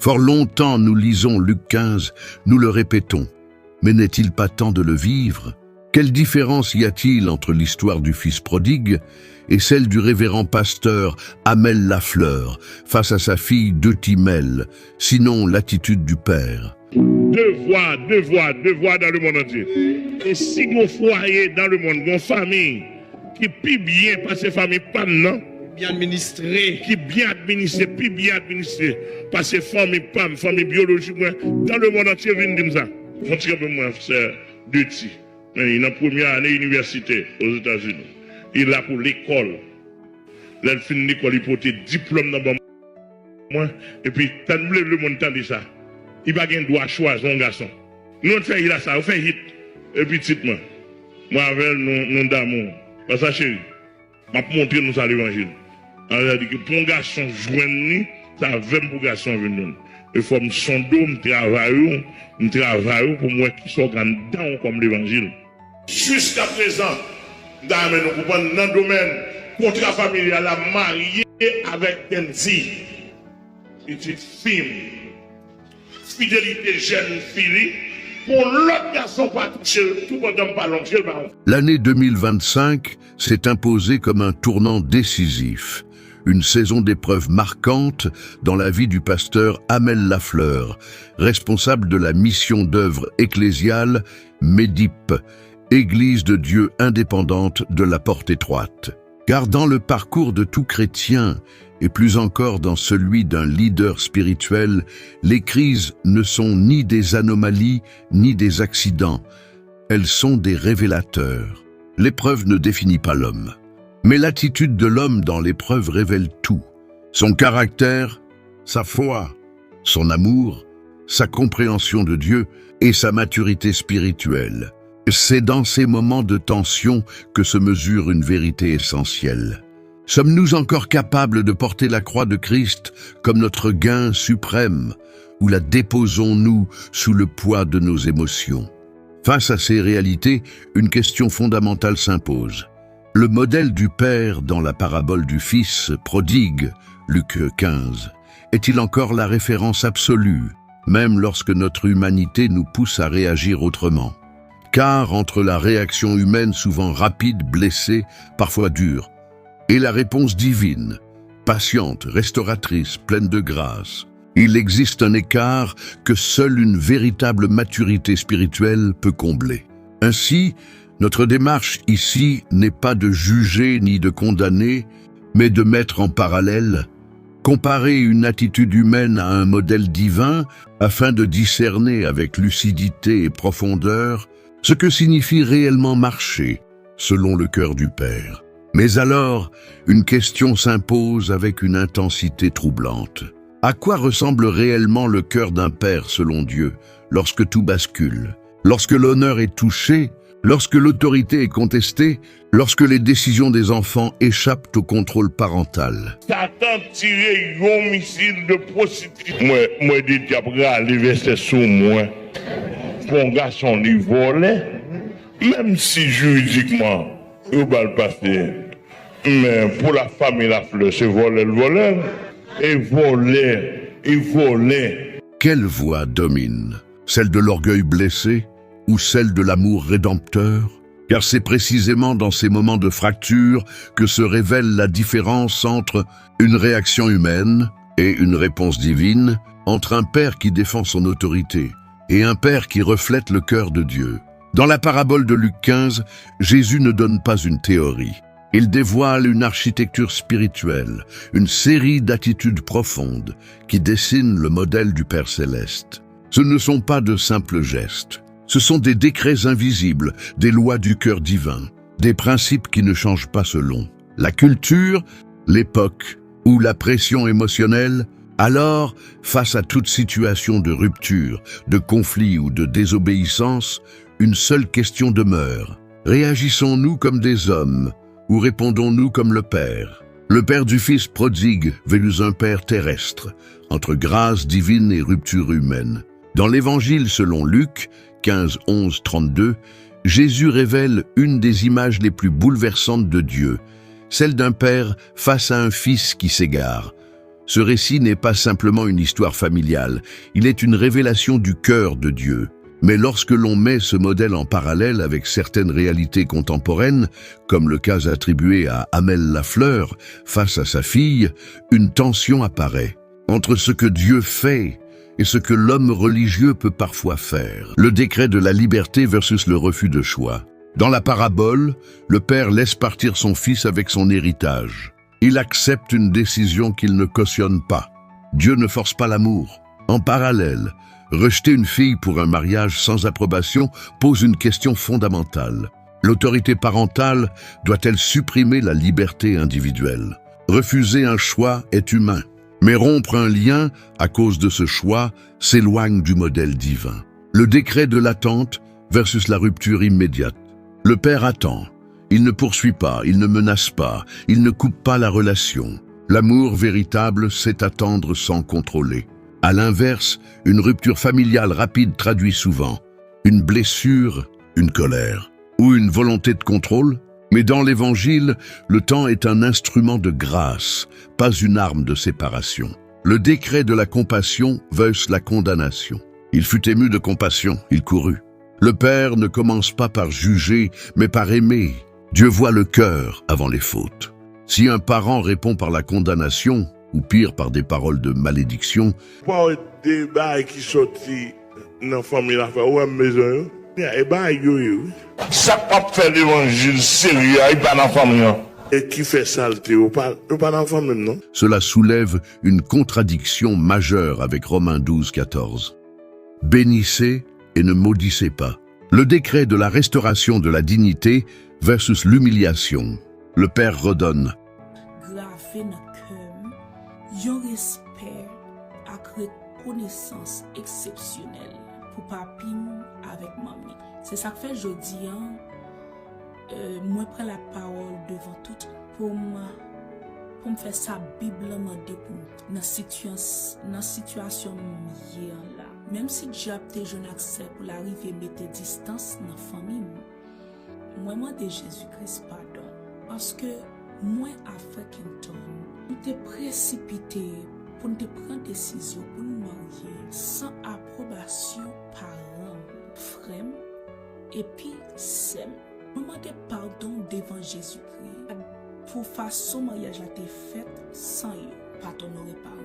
Fort longtemps nous lisons Luc 15, nous le répétons. Mais n'est-il pas temps de le vivre? Quelle différence y a-t-il entre l'histoire du fils prodigue et celle du révérend pasteur Amel Lafleur face à sa fille Timel, sinon l'attitude du père? Deux voix dans le monde entier. Et si vous foyer dans le monde, une famille qui est bien parce que famille pas non, bien administré, qui bien administré, puis bien administré parce que famille pas, famille biologique dans le monde entier vient dire ça. Mon petit peu moins c'est deux petits. Il est en première année université aux États-Unis. Il est là pour l'école. Là, il finit l'école, il porte diplôme dans le monde. Et puis, tant le monde tandis ça. Il va gagner droit à choisir un garçon. Nous, on fait ça, on fait hit. Et puis, petitement, moi, avec nous d'amour. Parce que, chérie, je vais montrer nous ça l'évangile. Alors, il dit que pour un garçon joindre, ça va pour un garçon venir. Il faut me sonder, me travailler pour moi qui sont dans comme l'évangile. Jusqu'à présent, nous comprenons dans le domaine contrat familial, la mariée avec Kenzie. Petite fille. Fidélité jeune fille. Pour l'autre garçon, pas toucher, tout le monde pas long. L'année 2025 s'est imposée comme un tournant décisif. Une saison d'épreuves marquantes dans la vie du pasteur Amel Lafleur, responsable de la mission d'œuvre ecclésiale MEDIP, Église de Dieu indépendante de la porte étroite. Car dans le parcours de tout chrétien, et plus encore dans celui d'un leader spirituel, les crises ne sont ni des anomalies ni des accidents. Elles sont des révélateurs. L'épreuve ne définit pas l'homme. Mais l'attitude de l'homme dans l'épreuve révèle tout. Son caractère, sa foi, son amour, sa compréhension de Dieu et sa maturité spirituelle. C'est dans ces moments de tension que se mesure une vérité essentielle. Sommes-nous encore capables de porter la croix de Christ comme notre gain suprême, ou la déposons-nous sous le poids de nos émotions? Face à ces réalités, une question fondamentale s'impose. Le modèle du Père dans la parabole du Fils prodigue, Luc 15, est-il encore la référence absolue, même lorsque notre humanité nous pousse à réagir autrement? Car entre la réaction humaine souvent rapide, blessée, parfois dure, et la réponse divine, patiente, restauratrice, pleine de grâce, il existe un écart que seule une véritable maturité spirituelle peut combler. Ainsi, notre démarche ici n'est pas de juger ni de condamner, mais de mettre en parallèle, comparer une attitude humaine à un modèle divin afin de discerner avec lucidité et profondeur ce que signifie réellement marcher selon le cœur du Père. Mais alors, une question s'impose avec une intensité troublante. À quoi ressemble réellement le cœur d'un père selon Dieu lorsque tout bascule, lorsque l'honneur est touché, lorsque l'autorité est contestée, lorsque les décisions des enfants échappent au contrôle parental? Satan tiré un missile de prostitution. Moi, dit qu'après aller verser sous moi, pour un garçon qui volait, même si juridiquement, il va le passer. Mais pour la famille, la fleur, c'est voler le voleur. Et voler. Quelle voix domine? Celle de l'orgueil blessé ou celle de l'amour rédempteur? Car c'est précisément dans ces moments de fracture que se révèle la différence entre une réaction humaine et une réponse divine, entre un père qui défend son autorité et un père qui reflète le cœur de Dieu. Dans la parabole de Luc 15, Jésus ne donne pas une théorie. Il dévoile une architecture spirituelle, une série d'attitudes profondes qui dessinent le modèle du Père Céleste. Ce ne sont pas de simples gestes. Ce sont des décrets invisibles, des lois du cœur divin, des principes qui ne changent pas selon la culture, l'époque ou la pression émotionnelle. Alors, face à toute situation de rupture, de conflit ou de désobéissance, une seule question demeure. Réagissons-nous comme des hommes ou répondons-nous comme le Père? Le Père du Fils prodigue veut un Père terrestre, entre grâce divine et rupture humaine. Dans l'Évangile selon Luc 15, 11, 32, Jésus révèle une des images les plus bouleversantes de Dieu, celle d'un père face à un fils qui s'égare. Ce récit n'est pas simplement une histoire familiale, il est une révélation du cœur de Dieu. Mais lorsque l'on met ce modèle en parallèle avec certaines réalités contemporaines, comme le cas attribué à Amel Lafleur face à sa fille, une tension apparaît entre ce que Dieu fait et ce que l'homme religieux peut parfois faire. Le décret de la liberté versus le refus de choix. Dans la parabole, le père laisse partir son fils avec son héritage. Il accepte une décision qu'il ne cautionne pas. Dieu ne force pas l'amour. En parallèle, rejeter une fille pour un mariage sans approbation pose une question fondamentale. L'autorité parentale doit-elle supprimer la liberté individuelle? Refuser un choix est humain, mais rompre un lien à cause de ce choix s'éloigne du modèle divin. Le décret de l'attente versus la rupture immédiate. Le père attend. Il ne poursuit pas, il ne menace pas, il ne coupe pas la relation. L'amour véritable, c'est attendre sans contrôler. À l'inverse, une rupture familiale rapide traduit souvent une blessure, une colère ou une volonté de contrôle. Mais dans l'Évangile, le temps est un instrument de grâce, pas une arme de séparation. Le décret de la compassion versus la condamnation. Il fut ému de compassion, il courut. Le Père ne commence pas par juger, mais par aimer. Dieu voit le cœur avant les fautes. Si un parent répond par la condamnation, ou pire par des paroles de malédiction, Pas des bails qui sortent dans la famille, la maison, et bails yo. Ça pas faire l'évangile sérieux, il pas dans la famille. Et qui fait saleté, ou pas dans la famille, non? cela soulève une contradiction majeure avec Romains 12, 14. Bénissez et ne maudissez pas. Le décret de la restauration de la dignité versus l'humiliation. Le Père redonne. Gravé dans cœur, yon respect ak reconnaissance exceptionnelle pour papine avec mamie. C'est ça que fait jodi moi prends la parole devant tout pour me faire ça biblement pour dans situation hier là. Même si Dieu a été jeune accès pour l'arrivée mettre distance dans la famille, moi de Jésus-Christ pardon. Parce que moi à Frankenton, nous t'es précipité pour nous prendre décision pour nous marier sans approbation parents, frères et puis sœurs. Maman te pardon devant Jésus-Christ pour façon mariage a été faite sans eux, pas t'honorer parents.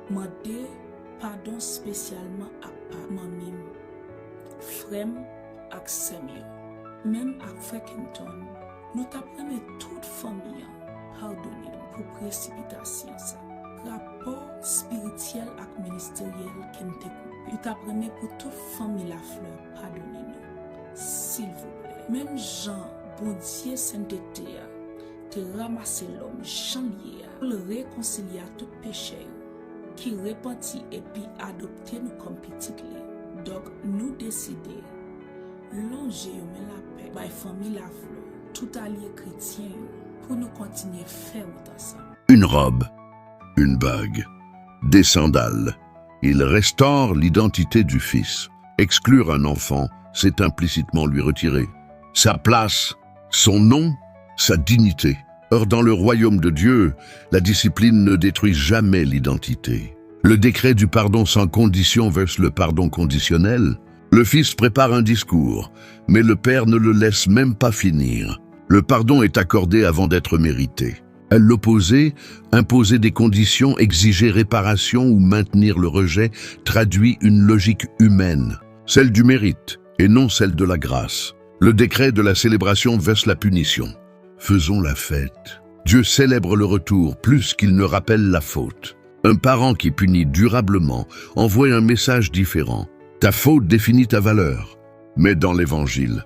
Mandé pardon spécialement à mamie, frère et sœur. Même à Frankenton, nous t'apprenons toute famille pardonner pour précipitation. Rapport spirituel et ministériel qui nous coupé. Nous t'apprenons pour toute famille la fleur pardonner nous, s'il vous plaît. Même Jean, bon Dieu sainteté, te ramasser l'homme Jean lié pour le réconcilier à tout péché qui repentit et puis adopter nous comme petit. Donc nous décider longer la paix by famille la fleur, tout allié chrétien pour nous continuer à faire ensemble. Une robe, une bague, des sandales. Il restaure l'identité du fils. Exclure un enfant, c'est implicitement lui retirer sa place, son nom, sa dignité. Or, dans le royaume de Dieu, la discipline ne détruit jamais l'identité. Le décret du pardon sans condition versus le pardon conditionnel. Le fils prépare un discours, mais le père ne le laisse même pas finir. Le pardon est accordé avant d'être mérité. À l'opposé, imposer des conditions, exiger réparation ou maintenir le rejet traduit une logique humaine, celle du mérite et non celle de la grâce. Le décret de la célébration versus la punition. Faisons la fête. Dieu célèbre le retour plus qu'il ne rappelle la faute. Un parent qui punit durablement envoie un message différent. Ta faute définit ta valeur. Mais dans l'Évangile,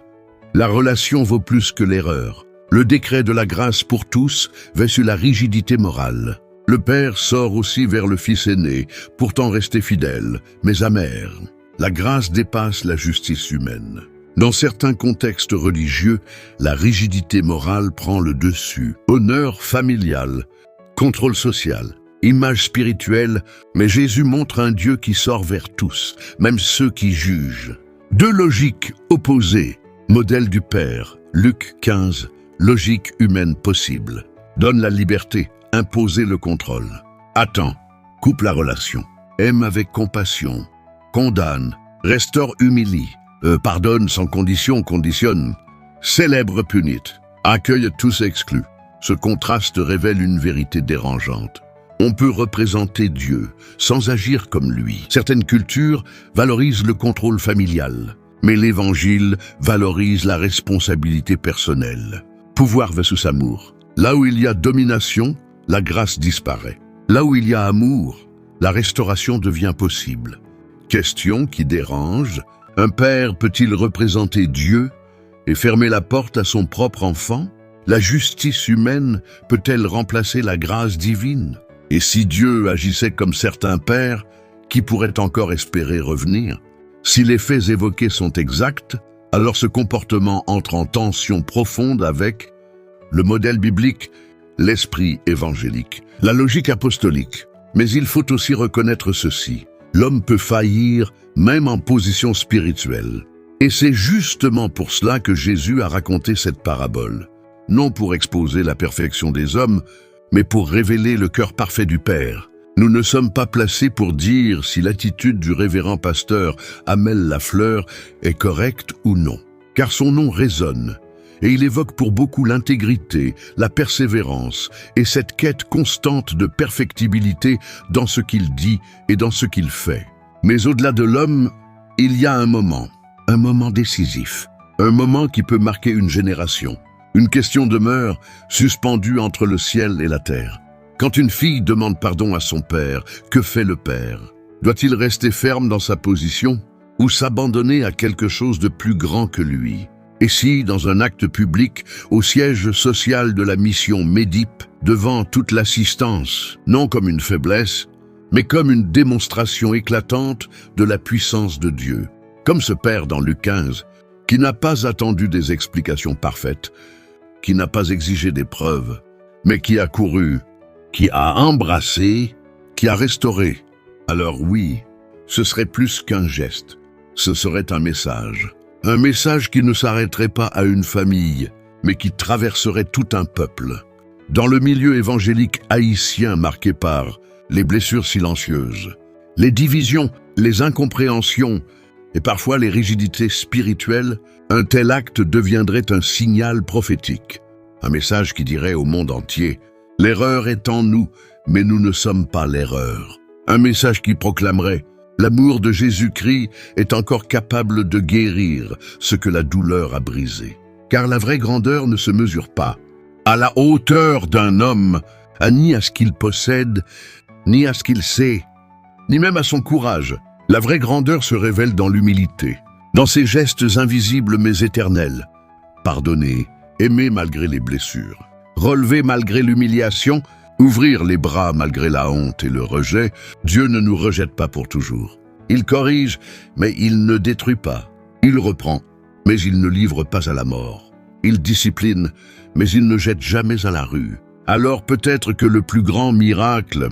la relation vaut plus que l'erreur. Le décret de la grâce pour tous versus la rigidité morale. Le père sort aussi vers le fils aîné, pourtant resté fidèle, mais amer. La grâce dépasse la justice humaine. Dans certains contextes religieux, la rigidité morale prend le dessus. Honneur familial, contrôle social, image spirituelle, mais Jésus montre un Dieu qui sort vers tous, même ceux qui jugent. Deux logiques opposées. Modèle du Père, Luc 15, logique humaine possible. Donne la liberté, imposer le contrôle. Attends, coupe la relation, aime avec compassion, condamne, restaure, humilie, pardonne sans condition, conditionne, célèbre, punit, accueille, tous exclus. Ce contraste révèle une vérité dérangeante. On peut représenter Dieu sans agir comme lui. Certaines cultures valorisent le contrôle familial, mais l'Évangile valorise la responsabilité personnelle. Pouvoir versus amour. Là où il y a domination, la grâce disparaît. Là où il y a amour, la restauration devient possible. Question qui dérange, un père peut-il représenter Dieu et fermer la porte à son propre enfant? La justice humaine peut-elle remplacer la grâce divine? Et si Dieu agissait comme certains pères, qui pourrait encore espérer revenir? Si les faits évoqués sont exacts, alors ce comportement entre en tension profonde avec le modèle biblique, l'esprit évangélique, la logique apostolique. Mais il faut aussi reconnaître ceci. L'homme peut faillir même en position spirituelle. Et c'est justement pour cela que Jésus a raconté cette parabole. Non pour exposer la perfection des hommes, mais pour révéler le cœur parfait du Père. Nous ne sommes pas placés pour dire si l'attitude du révérend pasteur Amel Lafleur est correcte ou non, car son nom résonne, et il évoque pour beaucoup l'intégrité, la persévérance et cette quête constante de perfectibilité dans ce qu'il dit et dans ce qu'il fait. Mais au-delà de l'homme, il y a un moment décisif, un moment qui peut marquer une génération. Une question demeure suspendue entre le ciel et la terre. Quand une fille demande pardon à son père, que fait le père? Doit-il rester ferme dans sa position ou s'abandonner à quelque chose de plus grand que lui? Et si, dans un acte public, au siège social de la mission Médip, devant toute l'assistance, non comme une faiblesse, mais comme une démonstration éclatante de la puissance de Dieu, comme ce père dans Luc 15, qui n'a pas attendu des explications parfaites, qui n'a pas exigé des preuves, mais qui a couru, qui a embrassé, qui a restauré. Alors oui, ce serait plus qu'un geste, ce serait un message qui ne s'arrêterait pas à une famille, mais qui traverserait tout un peuple. Dans le milieu évangélique haïtien marqué par les blessures silencieuses, les divisions, les incompréhensions et parfois les rigidités spirituelles, un tel acte deviendrait un signal prophétique. Un message qui dirait au monde entier « L'erreur est en nous, mais nous ne sommes pas l'erreur ». Un message qui proclamerait « L'amour de Jésus-Christ est encore capable de guérir ce que la douleur a brisé ». Car la vraie grandeur ne se mesure pas à la hauteur d'un homme, ni à ce qu'il possède, ni à ce qu'il sait, ni même à son courage. La vraie grandeur se révèle dans l'humilité, dans ces gestes invisibles mais éternels. Pardonner, aimer malgré les blessures, relever malgré l'humiliation, ouvrir les bras malgré la honte et le rejet. Dieu ne nous rejette pas pour toujours. Il corrige, mais il ne détruit pas. Il reprend, mais il ne livre pas à la mort. Il discipline, mais il ne jette jamais à la rue. Alors peut-être que le plus grand miracle,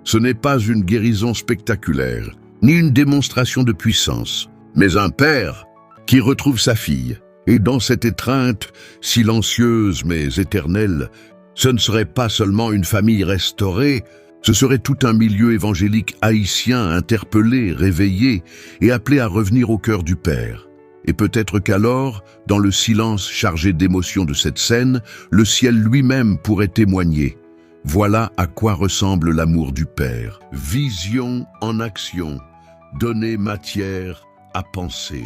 ce n'est pas une guérison spectaculaire, ni une démonstration de puissance, mais un père qui retrouve sa fille. Et dans cette étreinte, silencieuse mais éternelle, ce ne serait pas seulement une famille restaurée, ce serait tout un milieu évangélique haïtien interpellé, réveillé et appelé à revenir au cœur du Père. Et peut-être qu'alors, dans le silence chargé d'émotions de cette scène, le ciel lui-même pourrait témoigner. Voilà à quoi ressemble l'amour du Père. Vision en action, donner matière à penser.